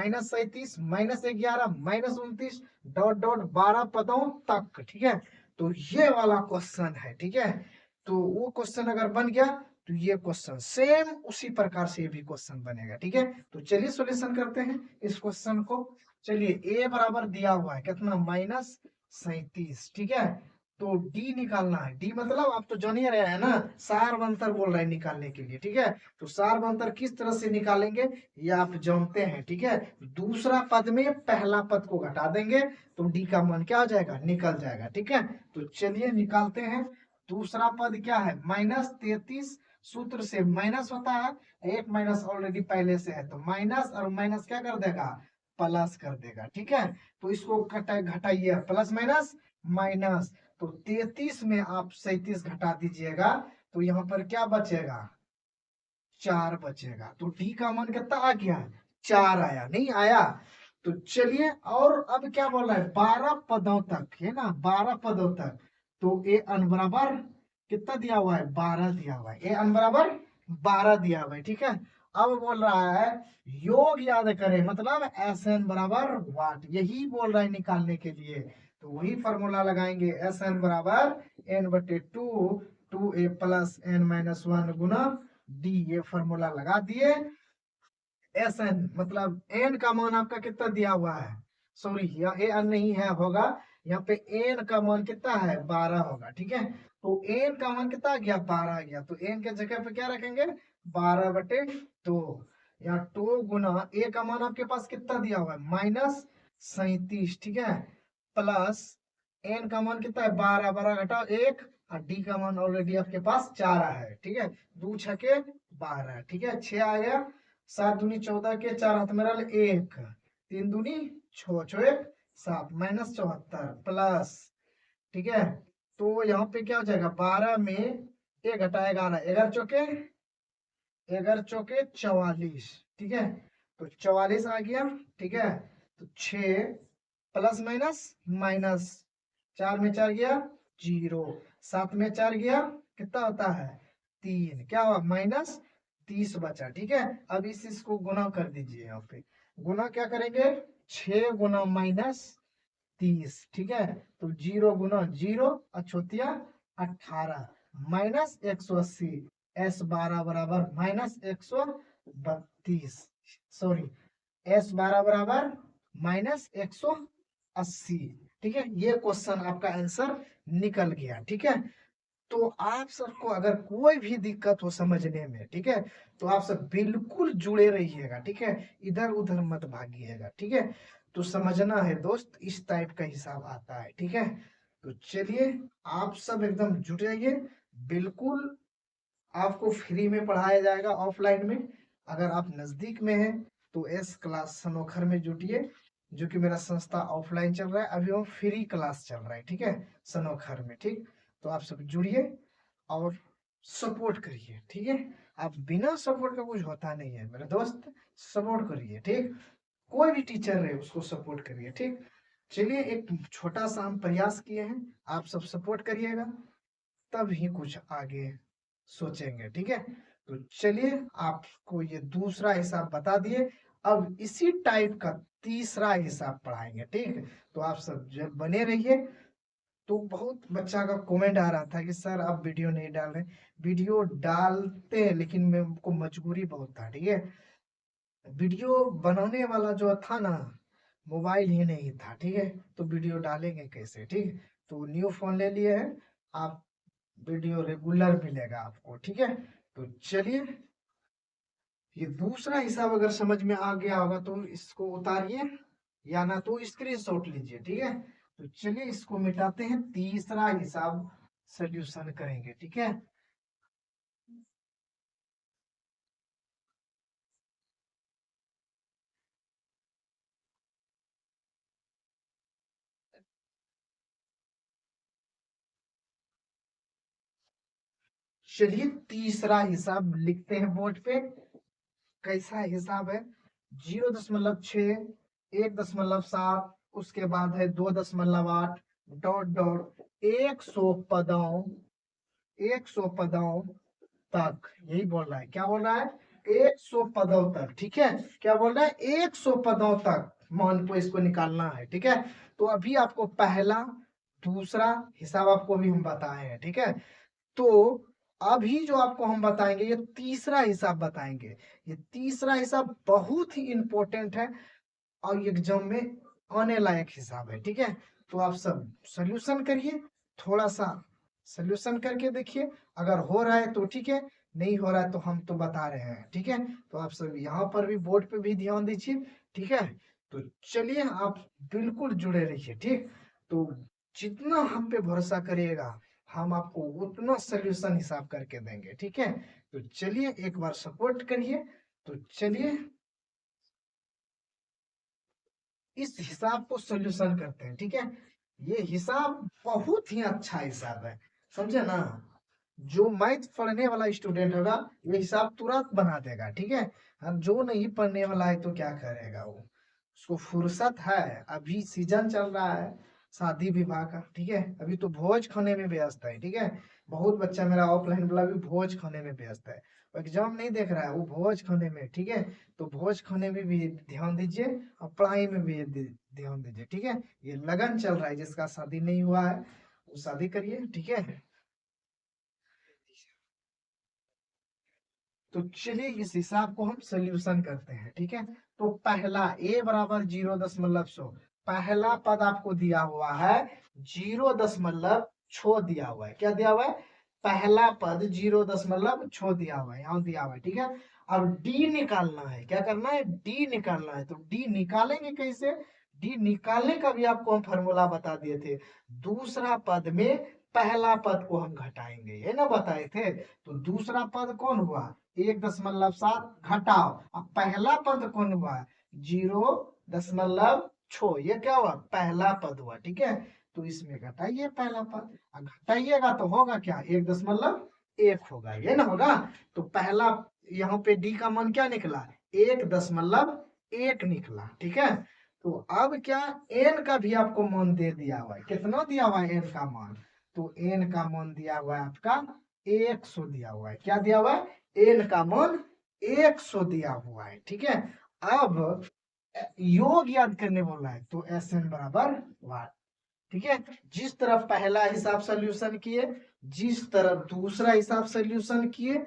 -37 -11 -29 dot dot 12 पदों तक। ठीक है, तो ये वाला क्वेश्चन है। ठीक है, तो वो क्वेश्चन अगर बन गया तो ये क्वेश्चन सेम उसी प्रकार से ये भी क्वेश्चन बनेगा। ठीक है, तो चलिए सॉल्यूशन करते हैं इस क्वेश्चन को। चलिए ए बराबर दिया हुआ है कितना, -37। ठीक है, तो डी निकालना है। डी मतलब आप तो जान ही रहे हैं ना, सारवंतर बोल रहे हैं निकालने के लिए। ठीक है, तो सारवंतर किस तरह से निकालेंगे ये आप जानते हैं। ठीक है, दूसरा पद में पहला पद को घटा देंगे तो डी का मान क्या हो जाएगा, निकल जाएगा। ठीक है, तो चलिए निकालते हैं। दूसरा पद क्या है, -33। सूत्र से माइनस होता है, एक माइनस ऑलरेडी पहले से है, तो माइनस और माइनस क्या कर देगा, प्लस कर देगा। ठीक है, तो इसको घटाइए, प्लस माइनस माइनस, तो 33 में आप 37 घटा दीजिएगा तो यहाँ पर क्या बचेगा, 4 बचेगा। तो डी का मान कितना आ गया, 4 आया, नहीं आया। तो चलिए, और अब क्या बोल रहा है, 12 पदों तक है ना, 12 पदों तक। तो ए अन बराबर कितना दिया हुआ है, 12 दिया हुआ है। ए अन बराबर 12 दिया हुआ है। ठीक है, अब बोल रहा है योग याद करें, मतलब एस एन बराबर वाट, यही बोल रहा है निकालने के लिए। तो वही फॉर्मूला लगाएंगे, एस एन बराबर एन बटे 2 प्लस एन माइनस 1 गुना डी, ये फॉर्मूला लगा दिए। एस एन मतलब एन का मान आपका कितना दिया हुआ है, सॉरी यहाँ ए एन नहीं है, होगा यहाँ पे एन का मान कितना है, 12 होगा। ठीक है, तो एन का मान कितना आ गया, 12 आ गया, तो एन के जगह पे क्या रखेंगे, 12 बटे 2। यहाँ 2 गुना ए का मान आपके पास कितना दिया हुआ है, -37। ठीक है, प्लस एन का मान कितना है, 12, 12 घटाओ 1, और डी का मान ऑलरेडी आपके पास 4 है। ठीक है, 2 छके 12। ठीक है, 6 आ गया, 7 दूनी 14 के 4 हाथ में रहा 1, 3 दूनी 6, 6 1 7, -74 प्लस। ठीक है, तो यहाँ पे क्या हो जाएगा, 12 में 1 घटा 11, 11 चौके 44। ठीक है, तो 44 आ गया। ठीक है, तो 6 प्लस माइनस माइनस, 4 में 4 गया 0, 7 में 4 गया कितना होता है 3, क्या हुआ -30 बचा। ठीक है, अब इसको गुना कर दीजिए, यहाँ पे गुना क्या करेंगे, 6 गुना -30। ठीक है, तो 0 गुना 0 अछोतिया 18 -180, S12 बराबर -132, सॉरी S12 बराबर -180। ठीक है, ये क्वेश्चन आपका आंसर निकल गया। ठीक है, तो आप सबको अगर कोई भी दिक्कत हो समझने में, ठीक है, तो आप सब बिल्कुल जुड़े रहिएगा। ठीक है, इधर उधर मत भागिएगा। ठीक है, तो समझना है दोस्त, इस टाइप का हिसाब आता है। ठीक है, तो चलिए आप सब एकदम जुट जाइए, बिल्कुल आपको फ्री में पढ़ाया जाएगा ऑफलाइन में। अगर आप नजदीक में हैं तो एस क्लास सनोखर में जुटिए, जो कि मेरा संस्था ऑफलाइन चल रहा है, अभी वो फ्री क्लास चल रहा है। ठीक है, सनोखर में। ठीक, तो आप सब जुड़िए और सपोर्ट करिए। ठीक है, आप बिना सपोर्ट का कुछ होता नहीं है मेरे दोस्त, सपोर्ट करिए। ठीक, कोई भी टीचर रहे उसको सपोर्ट करिए। ठीक, चलिए एक छोटा सा हम प्रयास किए हैं, आप सब सपोर्ट करिएगा, तब ही कुछ आगे सोचेंगे। ठीक है, तो चलिए आपको ये दूसरा हिसाब बता दिए, अब इसी टाइप का तीसरा हिसाब पढ़ाएंगे। ठीक, तो आप सब जब बने रहिए। तो बहुत बच्चा का कमेंट आ रहा था कि सर आप वीडियो नहीं डाल रहे, वीडियो डालते हैं लेकिन मेरे को मजबूरी बहुत था। ठीक है, वीडियो बनाने वाला जो था ना, मोबाइल ही नहीं था। ठीक है, तो वीडियो डालेंगे कैसे। ठीक, तो न्यू फोन ले लिए हैं आप, वीडियो रेगुलर मिलेगा आपको। ठीक है, तो चलिए ये दूसरा हिसाब अगर समझ में आ गया होगा तो इसको उतारिए, या ना तो स्क्रीनशॉट लीजिए। ठीक है, तो चलिए इसको मिटाते हैं, तीसरा हिसाब सॉल्यूशन करेंगे। ठीक है, चलिए तीसरा हिसाब लिखते हैं बोर्ड पे। कैसा हिसाब है, 0.6, 1.7, उसके बाद है 2.8 डॉट डॉट 100 पदों तक, यही बोल रहा है। क्या बोल रहा है, 100 पदों तक, ठीक है। क्या बोल रहा है, 100 पदों तक मान को इसको निकालना है, ठीक है। तो अभी आपको पहला दूसरा हिसाब आपको भी हम बताए हैं, ठीक है। तो अभी जो आपको हम बताएंगे ये तीसरा हिसाब बताएंगे। ये तीसरा हिसाब बहुत ही इंपॉर्टेंट है और एग्जाम में आने लायक हिसाब है, ठीक है। तो आप सब सॉल्यूशन करिए, थोड़ा सा सॉल्यूशन करके देखिए, अगर हो रहा है तो ठीक है, नहीं हो रहा है तो हम तो बता रहे हैं, ठीक है। तो आप सब यहाँ पर भी बोर्ड पे भी ध्यान दीजिए, ठीक है। तो चलिए आप बिल्कुल जुड़े रहिए, ठीक। तो जितना हम पे भरोसा करिएगा हम आपको उतना सॉल्यूशन हिसाब करके देंगे, ठीक है। तो चलिए एक बार सपोर्ट करिए। तो चलिए इस हिसाब को सॉल्यूशन करते हैं, ठीक है। ये हिसाब बहुत ही अच्छा हिसाब है, समझे ना। जो मैथ पढ़ने वाला स्टूडेंट होगा ये हिसाब तुरंत बना देगा, ठीक है। अब जो नहीं पढ़ने वाला है तो क्या करेगा वो, उसको फुर्सत है, अभी सीजन चल रहा है शादी विवाह का, ठीक है। अभी तो भोज खाने में व्यस्त है, ठीक है। बहुत बच्चा मेरा ऑफलाइन वाला भी भोज खाने में व्यस्त है, एग्जाम नहीं देख रहा है, वो भोज खाने में, ठीक है। तो भोज खाने में भी ध्यान दीजिए और पढ़ाई में भी ध्यान दीजिए, ठीक है। ये लगन चल रहा है, जिसका शादी नहीं हुआ है वो शादी करिए, ठीक है। तो चलिए इस हिसाब को हम सोल्यूशन करते हैं, ठीक है। तो पहला a बराबर 0.100, पहला पद आपको दिया हुआ है 0.6 दिया हुआ है। क्या दिया हुआ है, पहला पद 0.6 दिया हुआ है, यहाँ दिया हुआ है, ठीक है। अब d निकालना है, क्या करना है, d निकालना है। तो d निकालेंगे कैसे, d निकालने का भी आपको हम फॉर्मूला बता दिए थे। दूसरा पद में पहला पद को हम घटाएंगे, ये ना बताए थे। तो दूसरा पद कौन हुआ, 1.7 घटाओ, अब पहला पद कौन हुआ, 0.6, ये क्या हुआ, पहला पद हुआ, ठीक है। तो इसमें घटाइए पहला पद, घटाइएगा तो होगा क्या, 1.1 होगा, ये ना होगा। तो पहला यहाँ पे डी का मान क्या निकला, 1.1 निकला, ठीक है। तो अब क्या, एन का भी आपको मान दे दिया हुआ है, कितना दिया हुआ है एन का मान, तो एन का मान दिया हुआ है आपका 100 दिया हुआ है। क्या दिया हुआ है, एन का मान 100 दिया हुआ है, ठीक है। अब योग याद करने बोला है, तो एस एन बराबर 1, ठीक है। जिस तरफ पहला हिसाब सोल्यूशन किए, जिस तरफ दूसरा हिसाब सोल्यूशन किए,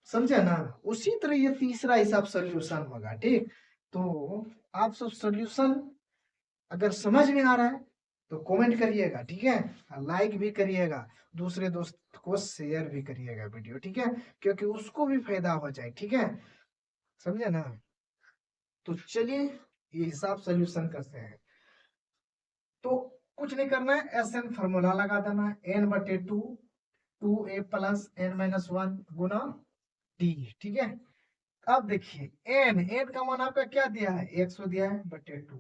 समझे ना, उसी तरह ये तीसरा हिसाब सोल्यूशन होगा, ठीक। तो आप सब सोल्यूशन अगर समझ में आ रहा है तो कमेंट करिएगा, ठीक है। लाइक भी करिएगा, दूसरे दोस्त को शेयर भी करिएगा वीडियो, ठीक है, क्योंकि उसको भी फायदा हो जाए, ठीक है, समझे ना। तो चलिए ये हिसाब सोल्यूशन करते हैं। तो कुछ नहीं करना है, एस एन फॉर्मूला लगा देना है, एन बटे two, 2a plus n minus 1 गुना डी, ठीक है। अब देखिए एन, एन का मान आपका क्या दिया है, 100 दिया है, बटे टू,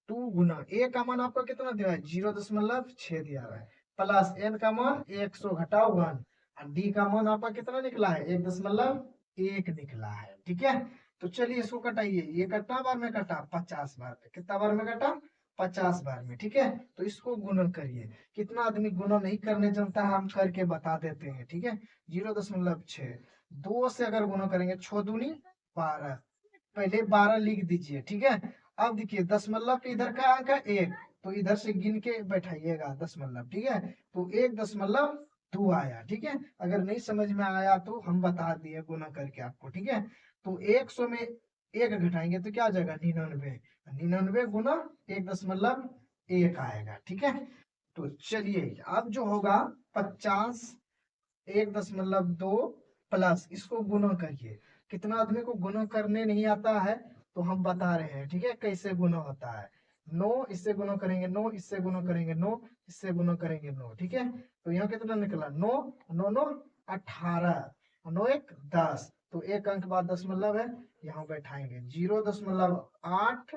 2 गुना ए का मान आपका कितना दिया है, 0.6 दिया हुआ है, प्लस एन का मान 100 घटाओ 1, और डी का मान आपका कितना निकला है, 1.1 निकला है, ठीक है। तो चलिए इसको कटाइए, ये कितना बार में कटा, 50 बार में, कितना बार में कटा, 50 बार में, ठीक है। तो इसको गुणा करिए, कितना आदमी गुणा नहीं करने जानता है, हम करके बता देते हैं, ठीक है। 0.6, 2 से अगर गुणा करेंगे 6 दूनी 12, पहले 12 लिख दीजिए, ठीक है। अब देखिए दशमलव के इधर का अंक है 1, तो इधर से गिन के बैठाइएगा दशमलव, ठीक है। तो 1.2 आया, ठीक है। अगर नहीं समझ में आया तो हम बता दिए गुना करके आपको, ठीक है। तो 100 में 1 घटाएंगे तो क्या आ जाएगा, 99, 99 गुना 1.1 आएगा, ठीक है। तो चलिए अब जो होगा 50, 1.2 प्लस, इसको गुना करिए, कितना आदमी को गुना करने नहीं आता है तो हम बता रहे हैं, ठीक है, कैसे गुना होता है। 9 इससे गुना करेंगे, 9 इससे गुना करेंगे, 9 इससे गुना करेंगे, 9, ठीक है। तो यहाँ कितना निकला, 9, 9 9 18, 9 1 10, तो एक अंक बाद दशमलव है, यहाँ बैठाएंगे 0.8,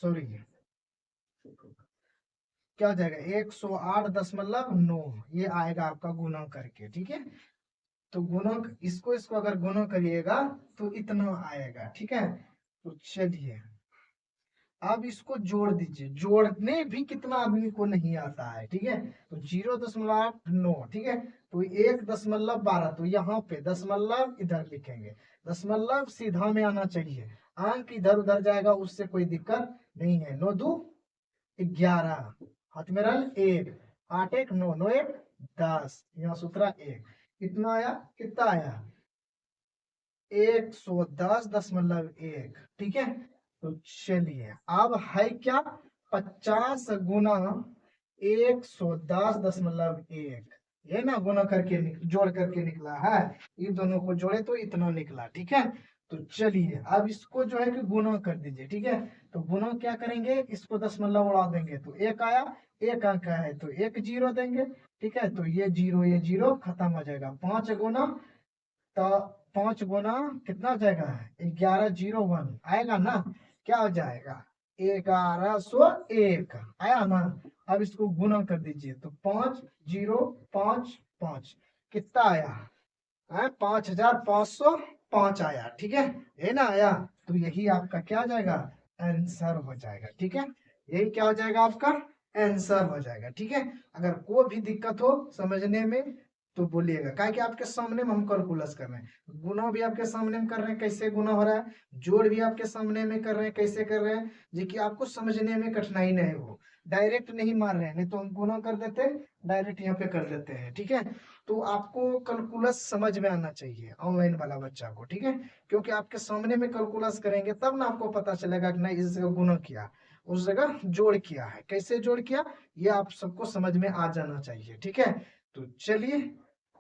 सॉरी क्या हो जाएगा, 108.9, ये आएगा आपका गुना करके, ठीक है। तो गुना, इसको इसको अगर गुना करिएगा तो इतना आएगा, ठीक है। तो चलिए अब इसको जोड़ दीजिए, जोड़ने भी कितना आदमी को नहीं आता है, ठीक है। तो 0.9, ठीक है। तो 1.12, तो यहाँ पे दशमलव इधर लिखेंगे, दशमलव सीधा में आना चाहिए, अंक इधर उधर जाएगा उससे कोई दिक्कत नहीं है। 9 2 11, हाथ में रन 1, 8 1 9, 9 1 10, यहाँ सूत्रा 1, कितना आया, कितना आया 110.1। ठीक है, तो चलिए अब है क्या 50 गुना 110.1, ये ना गुना करके जोड़ करके निकला है, इन दोनों को जोड़े तो इतना निकला। ठीक है, तो चलिए अब इसको जो है कि गुना कर दीजिए। ठीक है, तो गुना क्या करेंगे, इसको दशमलव उड़ा देंगे तो एक आया, एक अंक है तो एक जीरो देंगे। ठीक है, तो ये जीरो खत्म हो जाएगा। 5 गुना, तो 5 गुना कितना हो जाएगा, 1101 आएगा ना, क्या हो जाएगा 1101 आया ना। अब इसको गुना कर दीजिए तो 5055 कितना आया है, 5505 आया। ठीक है, ये ना आया, तो यही आपका क्या हो जाएगा, आंसर हो जाएगा। ठीक है, यही क्या हो जाएगा, आपका आंसर हो जाएगा। ठीक है, अगर कोई भी दिक्कत हो समझने में तो बोलिएगा, क्या कि आपके सामने में हम कैलकुलस कर रहे हैं, गुना भी आपके सामने में कर रहे हैं कैसे गुना हो रहा है, जोड़ भी आपके सामने में कर रहे हैं कैसे कर रहे हैं, जी कि आपको समझने में कठिनाई नहीं हो, डायरेक्ट नहीं मार रहे हैं, नहीं तो हम गुना कर देते डायरेक्ट यहाँ पे कर देते हैं। ठीक है, तो आपको कैलकुलस समझ में आना चाहिए ऑनलाइन वाला बच्चा को। ठीक है, क्योंकि आपके सामने में कैलकुलस करेंगे तब ना आपको पता चलेगा कि नहीं इस जगह गुना किया, उस जगह जोड़ किया है, कैसे जोड़ किया ये आप सबको समझ में आ जाना चाहिए। ठीक है, तो चलिए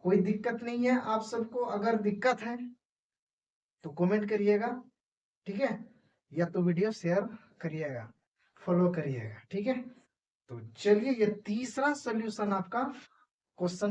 कोई दिक्कत नहीं है आप सबको, अगर दिक्कत है तो कमेंट करिएगा। ठीक है, या तो वीडियो शेयर करिएगा, फॉलो करिएगा। ठीक है, तो चलिए ये तीसरा सॉल्यूशन आपका क्वेश्चन